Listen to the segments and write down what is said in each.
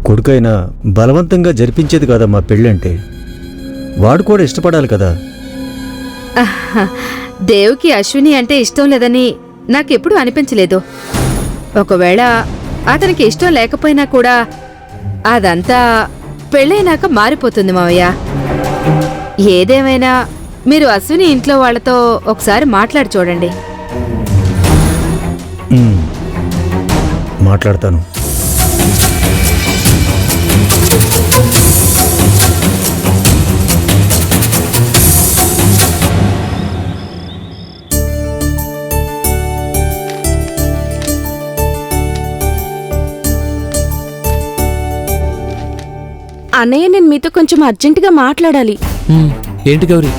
కొడుకైనా బలవంతంగా జరిపించేది కదమ్మా పెళ్ళంటే. వాడు కూడా ఇష్టపడాలి కదా. దేవ్కి అశ్విని అంటే ఇష్టం లేదని నాకెప్పుడూ అనిపించలేదు. ఒకవేళ అతనికి ఇష్టం లేకపోయినా కూడా అదంతా పెళ్ళైనాక మారిపోతుంది మావయ్య. ఏదేమైనా మీరు అశ్విని ఇంట్లో వాళ్లతో ఒకసారి మాట్లాడి చూడండి. మాట్లాడతాను. అన్నయ్య, నేను మీతో కొంచెం అర్జెంటుగా మాట్లాడాలి. ఏంటి గౌరీ?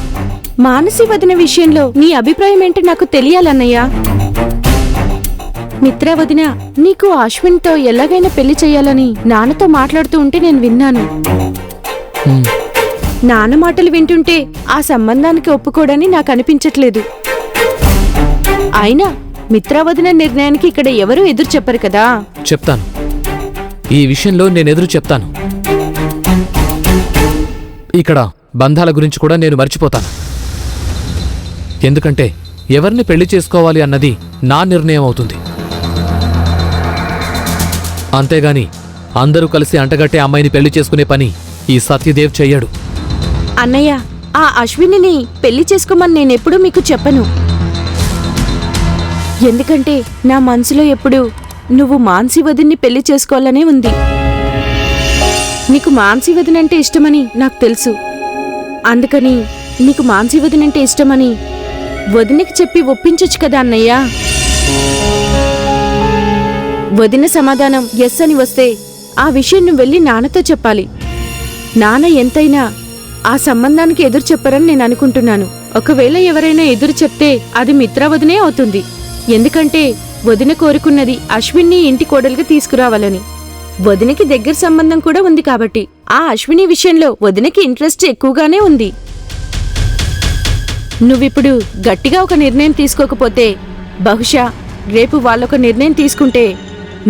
మానసి వదిన విషయంలో నీ అభిప్రాయం ఏంటో నాకు తెలియాలన్నయ్య. మిత్ర వదిన నీకు అశ్విన్తో ఎలాగైనా పెళ్లి చేయాలని నాన్నతో మాట్లాడుతూ ఉంటే నేను విన్నాను. నాన్న మాటలు వింటుంటే ఆ సంబంధానికి ఒప్పుకోడని నాకు అనిపించట్లేదు. అయినా మిత్ర వదిన నిర్ణయానికి ఇక్కడ ఎవరూ ఎదురు చెప్పరు కదా. చెప్తాను, ఈ విషయంలో నేను ఎదురు చెప్తాను. ఇక్కడ బంధాల గురించి కూడా నేను మర్చిపోతాను. ఎందుకంటే ఎవరిని పెళ్లి చేసుకోవాలి అన్నది నా నిర్ణయం అవుతుంది. అంతేగాని అందరూ కలిసి అంటగట్టే అమ్మాయిని పెళ్లి చేసుకునే పని ఈ సత్యదేవ్ చెయ్యడు. అన్నయ్య, ఆ అశ్వినిని పెళ్లి చేసుకోమని నేనెప్పుడూ మీకు చెప్పను. ఎందుకంటే నా మనసులో ఎప్పుడూ నువ్వు మాన్సి వదిన్ని పెళ్లి చేసుకోవాలనే ఉంది. నీకు మాన్సి వదినంటే ఇష్టమని నాకు తెలుసు. అందుకని నీకు మాన్సి వదినంటే ఇష్టమని వదినకి చెప్పి ఒప్పించొచ్చు కదా అన్నయ్య. వదిన సమాధానం ఎస్ అని వస్తే ఆ విషయం నువ్వు వెళ్ళి నాన్నతో చెప్పాలి. నాన్న ఎంతైనా ఆ సంబంధానికి ఎదురు చెప్పరని నేను అనుకుంటున్నాను. ఒకవేళ ఎవరైనా ఎదురు చెప్తే అది మిత్రవదినే అవుతుంది. ఎందుకంటే వదిన కోరుకున్నది అశ్విన్ని ఇంటి కోడలుగా తీసుకురావాలని. వదినకి దగ్గర సంబంధం కూడా ఉంది కాబట్టి ఆ అశ్విని విషయంలో వదినకి ఇంట్రెస్ట్ ఎక్కువగానే ఉంది. నువ్విప్పుడు గట్టిగా ఒక నిర్ణయం తీసుకోకపోతే బహుశా రేపు వాళ్ళొక నిర్ణయం తీసుకుంటే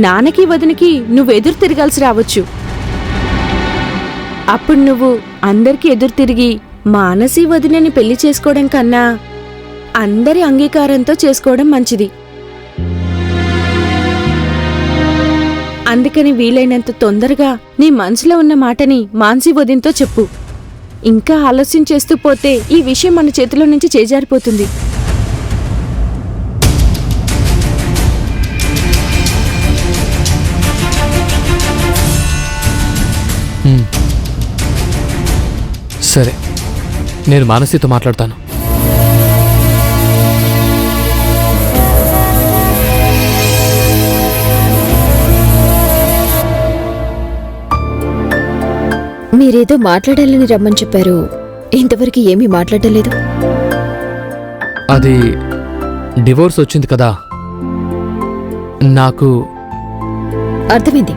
నాన్నకి వదినకి నువ్వెదురు తిరగాల్సి రావచ్చు. అప్పుడు నువ్వు అందరికీ ఎదురు తిరిగి మానసి వదినని పెళ్లి చేసుకోవడం కన్నా అందరి అంగీకారంతో చేసుకోవడం మంచిది. అందుకని వీలైనంత తొందరగా నీ మనసులో ఉన్న మాటని మాన్సి వదినతో చెప్పు. ఇంకా ఆలస్యం చేస్తూ పోతే ఈ విషయం మన చేతిలో నుంచి చేజారిపోతుంది. సరే, నేను మానసితో మాట్లాడతాను. మీరేదో మాట్లాడాలని రమ్మని చెప్పారు, ఇంతవరకు ఏమీ మాట్లాడలేదు. అది డివోర్స్ వచ్చింది కదా, నాకు అర్థమైంది.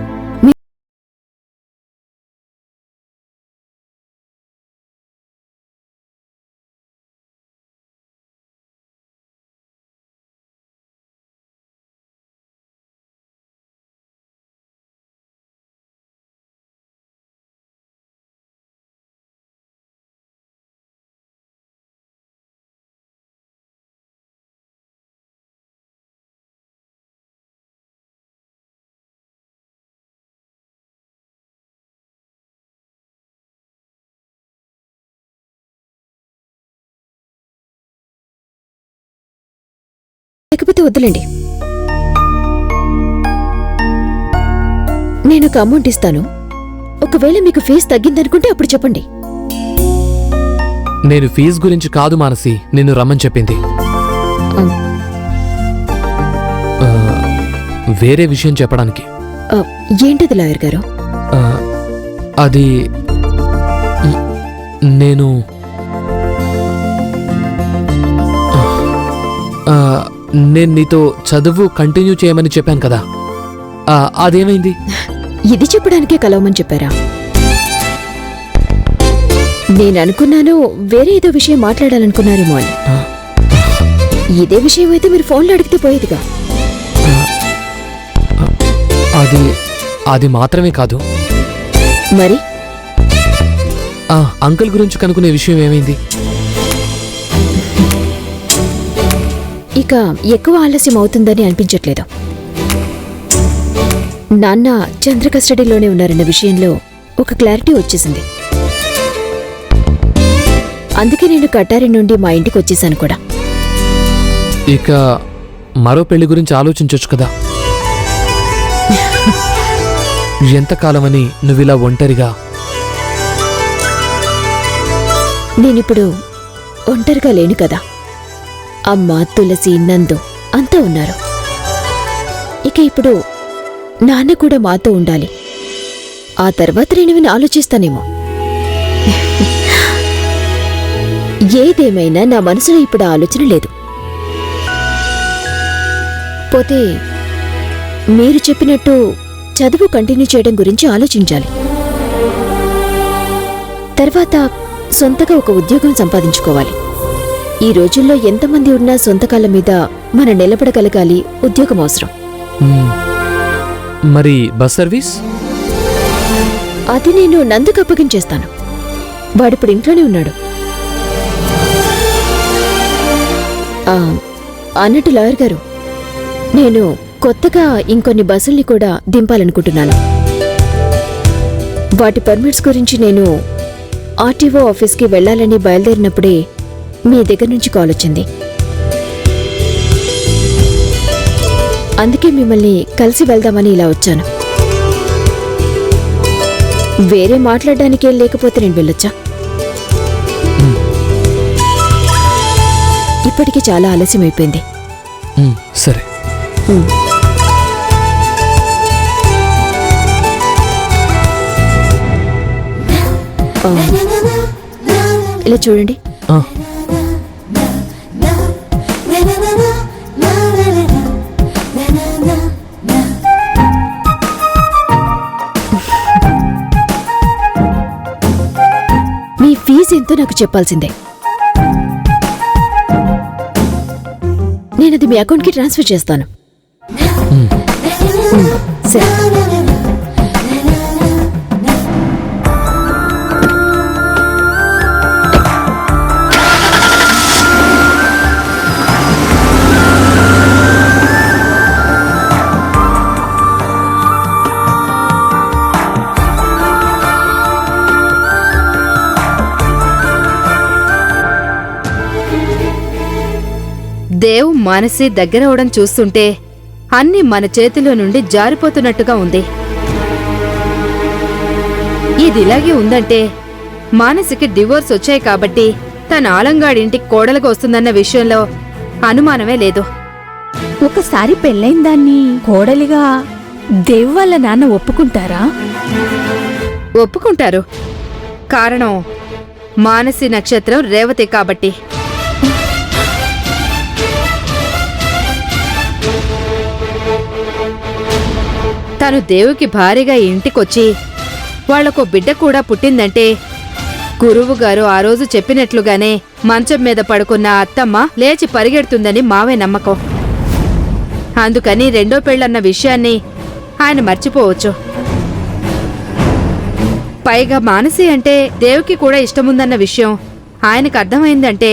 లేకపోతే వద్దులేండి, నేను ఒక అమౌంట్ ఇస్తాను. ఒకవేళ మీకు ఫీజు తగ్గిందనుకుంటే అప్పుడు చెప్పండి. నేను ఫీజు గురించి కాదు మానసి నిన్ను రమ్మని చెప్పింది. వేరే విషయం చెప్పడానికి. ఏంటది లాయర్ గారు? అది నేను నీతో చదువు కంటిన్యూ చేయమని చెప్పాను కదా, అదేమైంది? ఇది చెప్పడానికే కలవమని చెప్పారా? నేననుకున్నాను వేరే ఏదో విషయం మాట్లాడాలనుకున్నారేమో అని. ఇదే విషయం అయితే మీరు ఫోన్లో అడిగితే పోయేదిగా. అది మాత్రమే కాదు, మరి ఆ అంకుల్ గురించి కనుక్కునే విషయం ఏమైంది? ఇక ఎక్కువ ఆలస్యం అవుతుందని అనిపించట్లేదు. నాన్న చంద్ర కస్టడీలోనే ఉన్నారన్న విషయంలో ఒక క్లారిటీ వచ్చేసింది. అందుకే నేను కటారి నుండి మా ఇంటికి వచ్చేసాను కూడా. ఇక మరో పెళ్లి గురించి ఆలోచించొచ్చు కదా. ఎంతకాలమని నువ్విలా ఒంటరిగా? నేనిప్పుడు ఒంటరిగా లేను కదా. అమ్మ, తులసి, నందు అంతా ఉన్నారు. ఇక ఇప్పుడు నాన్న కూడా మాతో ఉండాలి. ఆ తర్వాత నేనేమైనా ఆలోచిస్తానేమో. ఏదేమైనా నా మనసులో ఇప్పుడు ఆ ఆలోచన లేదు. పోతే మీరు చెప్పినట్టు చదువు కంటిన్యూ చేయడం గురించి ఆలోచించాలి. తర్వాత సొంతగా ఒక ఉద్యోగం సంపాదించుకోవాలి. ఈ రోజుల్లో ఎంతమంది ఉన్నా సొంత కాళ్ళ మీద మనం నిలబడగలగాలి. ఉద్యోగం అవసరం. మరి బస్ సర్వీస్? అది నేను నందుకు అప్పగించేస్తాను. వాడిప్పుడు ఇంట్లోనే ఉన్నాడు. అన్నట్టు లాయర్ గారు, నేను కొత్తగా ఇంకొన్ని బస్సుల్ని కూడా దింపాలనుకుంటున్నాను. వాటి పర్మిట్స్ గురించి నేను ఆర్టీఓ ఆఫీస్కి వెళ్లాలని బయలుదేరినప్పుడే మీ దగ్గర నుంచి కాల్ వచ్చింది. అందుకే మిమ్మల్ని కలిసి వెళ్దామని ఇలా వచ్చాను. వేరే మాట్లాడడానికేం లేకపోతే నేను వెళ్ళొచ్చా? ఇప్పటికీ చాలా ఆలస్యం అయిపోయింది. సరే. ఇలా చూడండి. మీ ఫీజు ఎంతో నాకు చెప్పాల్సిందే. నేనది మీ అకౌంట్కి ట్రాన్స్ఫర్ చేస్తాను. సరే. దేవ్ మానసి దగ్గరవడం చూస్తుంటే అన్నీ మన చేతిలో నుండి జారిపోతున్నట్టుగా ఉంది. ఇదిలాగే ఉందంటే మానసికి డివోర్స్ వచ్చాయి కాబట్టి తన ఆలంగాడింటికి కోడలుగా వస్తుందన్న విషయంలో అనుమానమే లేదు. ఒకసారి పెళ్ళైన దాన్ని కోడలిగా దేవ్ వాళ్ళ నాన్న ఒప్పుకుంటారా? ఒప్పుకుంటారు. కారణం మానసి నక్షత్రం రేవతి కాబట్టి. తను దేవుకి భారీగా ఇంటికొచ్చి వాళ్లకో బిడ్డ కూడా పుట్టిందంటే గురువుగారు ఆ రోజు చెప్పినట్లుగానే మంచం మీద పడుకున్న అత్తమ్మ లేచి పరిగెడుతుందని మావే నమ్మకం. అందుకని రెండో పెళ్ళన్న విషయాన్ని ఆయన మర్చిపోవచ్చు. పైగా మానసి అంటే దేవుకి కూడా ఇష్టముందన్న విషయం ఆయనకు అర్థమైందంటే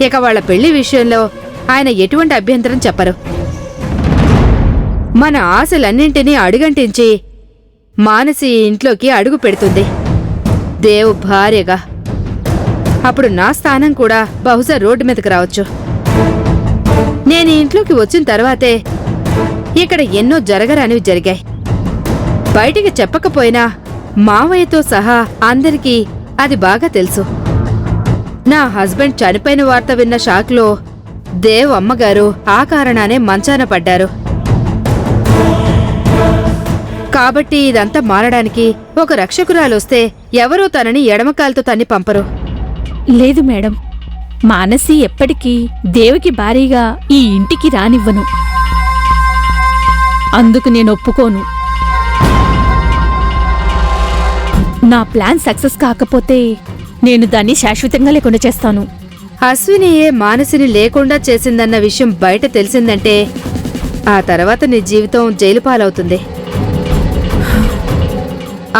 ఇక వాళ్ల పెళ్లి విషయంలో ఆయన ఎటువంటి అభ్యంతరం చెప్పరు. మన ఆశలన్నింటినీ అడుగంటించి మానసి ఇంట్లోకి అడుగు పెడుతుంది దేవ్ భార్యగా. అప్పుడు నా స్థానం కూడా బహుశా రోడ్డు మీదకి రావచ్చు. నేను ఇంట్లోకి వచ్చిన తర్వాతే ఇక్కడ ఎన్నో జరగరానివి జరిగాయి. బయటికి చెప్పకపోయినా మావయ్యతో సహా అందరికీ అది బాగా తెలుసు. నా హస్బెండ్ చనిపోయిన వార్త విన్న షాక్లో దేవ్ అమ్మగారు ఆ కారణానే మంచాన పడ్డారు. కాబట్టి ఇదంతా మారడానికి ఒక రక్షకురాలొస్తే ఎవరూ తనని ఎడమకాలతో తన్ని పంపరు. లేదు మేడం, మానసి ఎప్పటికీ దేవుకి భారీగా ఈ ఇంటికి రానివ్వను. అందుకు నేను ఒప్పుకోను. నా ప్లాన్ సక్సెస్ కాకపోతే నేను దాన్ని శాశ్వతంగా లేకుండా చేస్తాను. అశ్వినియే మానసిని లేకుండా చేసిందన్న విషయం బయట తెలిసిందంటే ఆ తర్వాత నీ జీవితం జైలు పాలవుతుంది.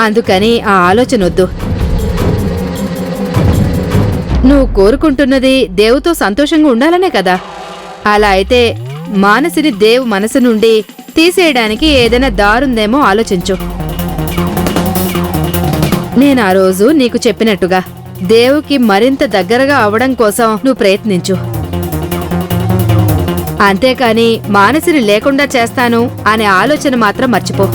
అందుకని ఆ ఆలోచన వద్దు. నువ్వు కోరుకుంటున్నది దేవుతో సంతోషంగా ఉండాలనే కదా. అలా అయితే మానసిని దేవు మనసు నుండి తీసేయడానికి ఏదైనా దారుందేమో ఆలోచించు. నేను ఆ రోజు నీకు చెప్పినట్టుగా దేవుకి మరింత దగ్గరగా అవడం కోసం నువ్వు ప్రయత్నించు. అంతేకాని మానసిని లేకుండా చేస్తాను అనే ఆలోచన మాత్రం మర్చిపో.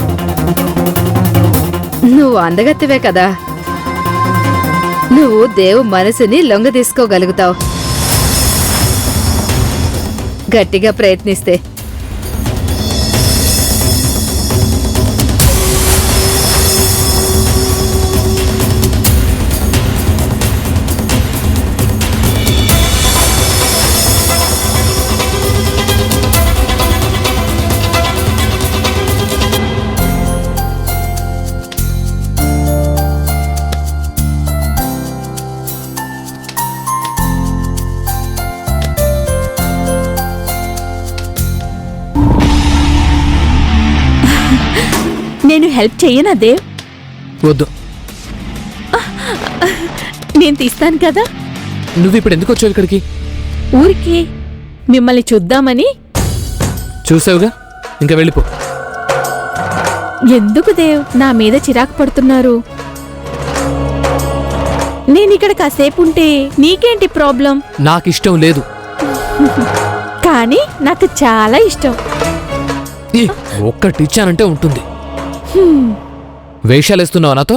నువ్వు అందగత్తివే కదా, నువ్వు దేవు మనసుని లొంగ తీసుకోగలుగుతావు గట్టిగా ప్రయత్నిస్తే. నేను హెల్ప్ చెయ్యనా దేవ్? వద్దు. నేను తీస్తాను కదా. నువ్వు ఇప్పుడు ఎందుకు వచ్చావు ఇక్కడికి? ఊరికి మిమ్మల్ని చూద్దామని. చూసావుగా, ఇంకా వెళ్ళిపో. ఎందుకు దేవ్ నా మీద చిరాకు పడుతున్నారు? నేనిక్కడ కాసేపు ఉంటే నీకేంటి ప్రాబ్లం? నాకిష్టం లేదు. కానీ నాకు చాలా ఇష్టం. ఒక్కటిచ్చానంటే ఉంటుంది. వేషాలేస్తున్నావు నాతో?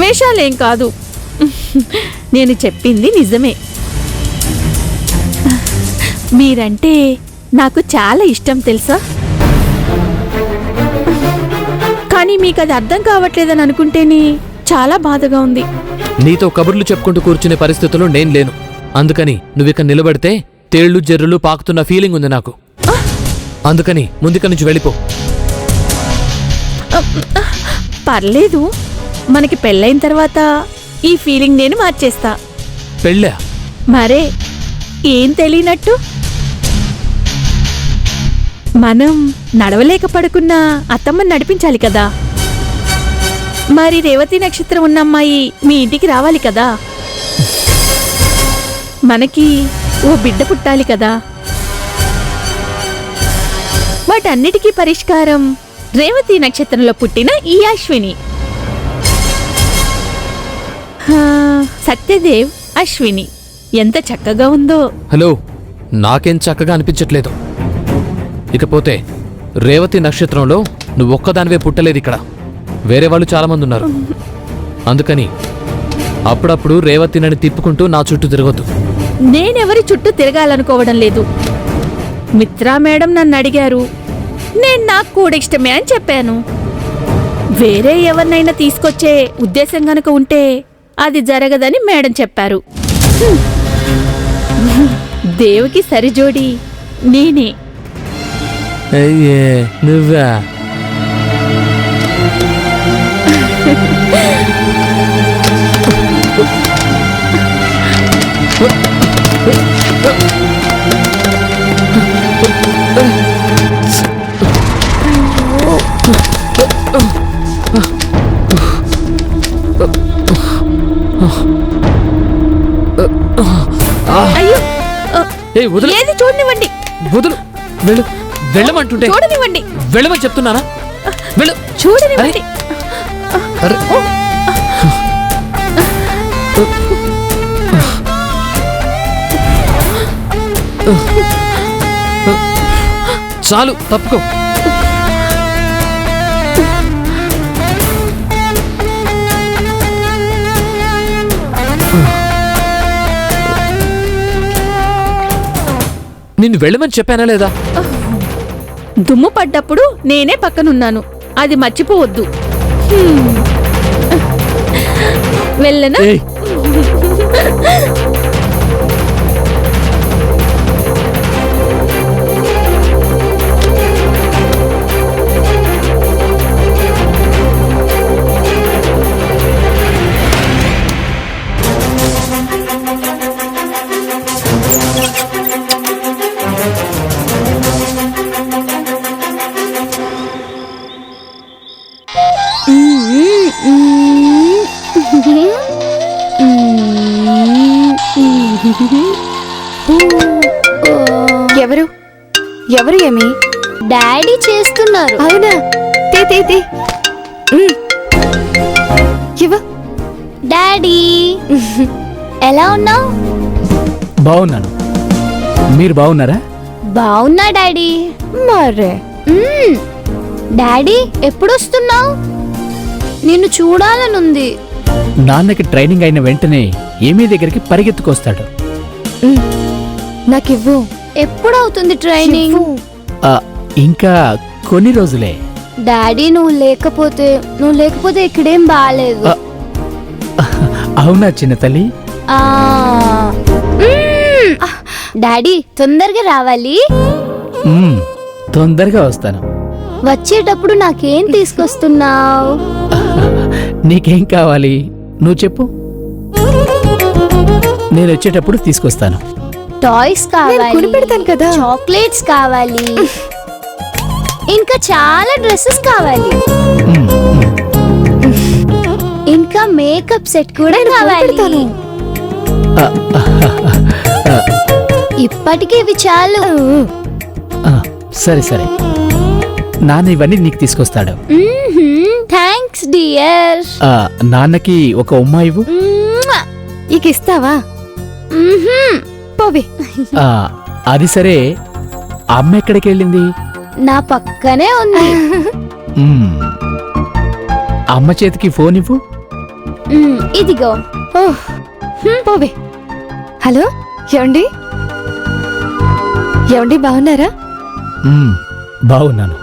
వేషాలేం కాదు, నేను చెప్పింది నిజమే. మీరంటే నాకు చాలా ఇష్టం తెలుసా? కానీ మీకు అది అర్థం కావట్లేదని అనుకుంటేనే చాలా బాధగా ఉంది. నీతో కబుర్లు చెప్పుకుంటూ కూర్చునే పరిస్థితుల్లో నేను లేను. అందుకని నువ్విక్కడ నిలబడితే తేళ్లు జర్రులు పాకుతున్న ఫీలింగ్ ఉంది నాకు. అందుకని ముందుక నుంచి వెళ్ళిపో. పర్లేదు, మనకి పెళ్ళైన తర్వాత ఈ ఫీలింగ్ నేను మార్చేస్తా. పెళ్ళా? మరే, ఏం తెలియనట్టు? మనం నడవలేక పడుకున్న అత్తమ్మని నడిపించాలి కదా. మరి రేవతి నక్షత్రం ఉన్న అమ్మాయి మీ ఇంటికి రావాలి కదా. మనకి ఓ బిడ్డ పుట్టాలి కదా. వాటన్నిటికీ పరిష్కారం రేవతి నక్షత్రంలో పుట్టిన ఈ అశ్విని. సత్యదేవ్ అశ్విని ఎంత చక్కగా ఉందో. హలో, నాకేం చక్కగా అనిపించట్లేదు. ఇకపోతే రేవతి నక్షత్రంలో నువ్వొక్కదానివే పుట్టలేదు. ఇక్కడ వేరే వాళ్ళు చాలా మంది ఉన్నారు. అందుకని అప్పుడప్పుడు రేవతి నన్ను తిప్పుకుంటూ నా చుట్టూ తిరగొద్దు. నేనెవరి చుట్టూ తిరగాలనుకోవడం లేదు. మిత్రా మేడం నన్ను అడిగారు, నేను నాకు కూడా ఇష్టమే అని చెప్పాను. వేరే ఎవరినైనా తీసుకొచ్చే ఉద్దేశం గనుక ఉంటే అది జరగదని మేడం చెప్పారు. దేవుకి సరిజోడి నేనే. అయ్యే నువ్వా? అయ్యో, వదులు. ఏది చూడనివ్వండి. వదులు. వెళ్ళు. వెళ్ళమంటుంటే చూడనివ్వండి. వెళ్ళమని చెప్తున్నానా? వెళ్ళు. చూడనివ్వండి. అరే. చాలు, తప్పుకో. నిన్ను వెళ్ళమని చెప్పానా లేదా? దుమ్ము పడ్డప్పుడు నేనే పక్కనున్నాను, అది మర్చిపోవద్దు. వెళ్ళనా? ఏయ్. ఎవరు ఏమి? డాడీ చేస్తున్నారు. అవునా? తే తే తే. ఇవ్వ. డాడీ ఎలా ఉన్నావు? బాగున్నాను. మీరు బాగున్నారా? బాగున్నా డాడీ. మరే డాడీ ఎప్పుడు వస్తున్నావు? నిన్ను చూడాలనుంది. నాన్నకి ట్రైనింగ్ అయిన వెంటనే ఏమీ దగ్గరికి పరిగెత్తుకొస్తాడు. నాకివ్వు. ఎప్పుడవుతుంది ట్రైనింగ్? ఇవ్వు. ఇంకా కొన్ని రోజులే. డాడీ నువ్వు లేకపోతే ఇక్కడేం బాగాలేదు. అవునా చిన్న తల్లి? ఆ. డాడీ తొందరగా రావాలి. తొందరగా వస్తాను. వచ్చేటప్పుడు నాకేం తీసుకొస్తున్నావు? నీకేం కావాలి నువ్వు చెప్పు, నేను వచ్చేటప్పుడు తీసుకొస్తాను. టాయ్స్ కావాలి, కొనిపెడతాను కదా. చాక్లెట్స్ కావాలి, ఇంకా చాలా డ్రెస్సెస్ కావాలి, ఇంకా మేకప్ సెట్ కూడా కావాలి. ఇప్పటికి ఇవి చాలు. సరే సరే, నాన్న ఇవన్నీ నీకు తీసుకొస్తాడు. Thanks dear. నాన్నకి ఒక ఉమ్మ ఇవ్వు. ఇక ఇస్తావా? పోవే. అది సరే, అమ్మ ఎక్కడికి వెళ్ళింది? నా పక్కనే ఉంది. అమ్మ చేతికి ఫోన్ ఇవ్వు. ఇదిగో. పోవే. హలో, ఏమండి? ఏమండి బాగున్నారా? బాగున్నాను.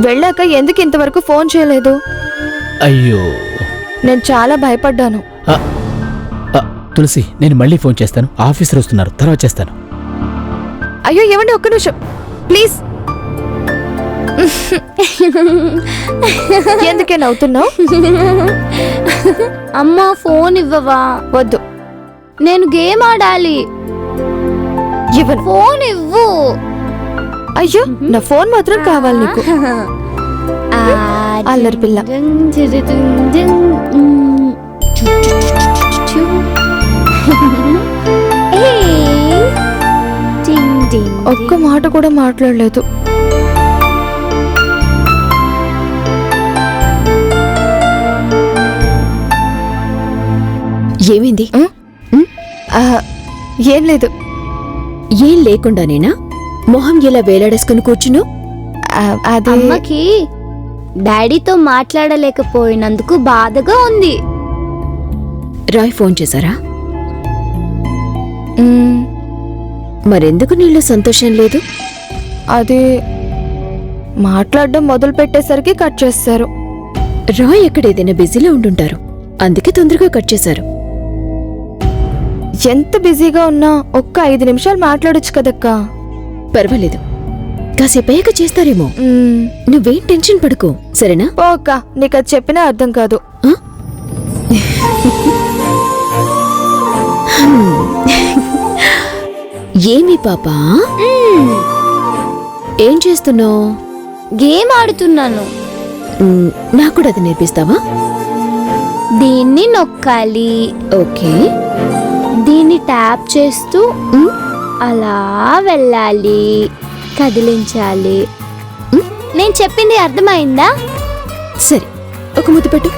వెళ్ళాక ఎందుకు ఇంతవరకు ఫోన్ చేయలేదు? అయ్యో, నేను చాలా భయపడ్డాను. తులసి, నేను మళ్ళీ ఫోన్ చేస్తాను. ఆఫీసర్ వస్తున్నారు, తర్వాత చేస్తాను. అయ్యో ఏమండి, ఒక్క నిమిషం ప్లీజ్. ఎందుకే నవ్వుతున్నావు? అమ్మా ఫోన్ ఇవ్వవా? వద్దు. నేను గేమ్ ఆడాలి. ఇవ్వను. ఫోన్ ఇవ్వు. అయ్యో, నా ఫోన్ మాత్రం కావాలి నీకు. అల్లరి పిల్ల. ఒక్క మాట కూడా మాట్లాడలేదు. ఏమైంది? ఏం లేదు. ఏం లేకుండానేనా మొహం ఇలా వేలాడేసుకుని కూర్చును? అది అమ్మకి డాడీతో మాట్లాడలేకపోయినందుకు బాధగా ఉంది. రాయ్ ఫోన్ చేశారా? మ్, మరెందుకు నీలో సంతోషం లేదు? అది మాట్లాడడం మొదలు పెట్టేసరికి కట్ చేస్తారు. రాయ్ ఎక్కడ ఏదైనా బిజీలో ఉండుంటారు, అందుకే తొందరగా కట్ చేశారు. ఎంత బిజీగా ఉన్నా ఒక్క 5 నిమిషాలు మాట్లాడొచ్చు కదక్కా. పర్వాలేదు, కాసేపయ్యాక చేస్తారేమో. నువ్వేం టెన్షన్ పడుకో, సరేనా? ఓ అక్క, నీకు అది చెప్పినా అర్థం కాదు. ఆ? ఏమి పాపా, ఏం చేస్తున్నావు? గేమ్ ఆడుతున్నాను. నాకు కూడా అది నేర్పిస్తావా? దీన్ని నొక్కాలి. ఓకే. దీన్ని ట్యాప్ చేస్తూ అలా వెళ్ళాలి, కదిలించాలి. నేను చెప్పింది అర్థమైందా? సరే, ఒక ముద్దు పెట్టు.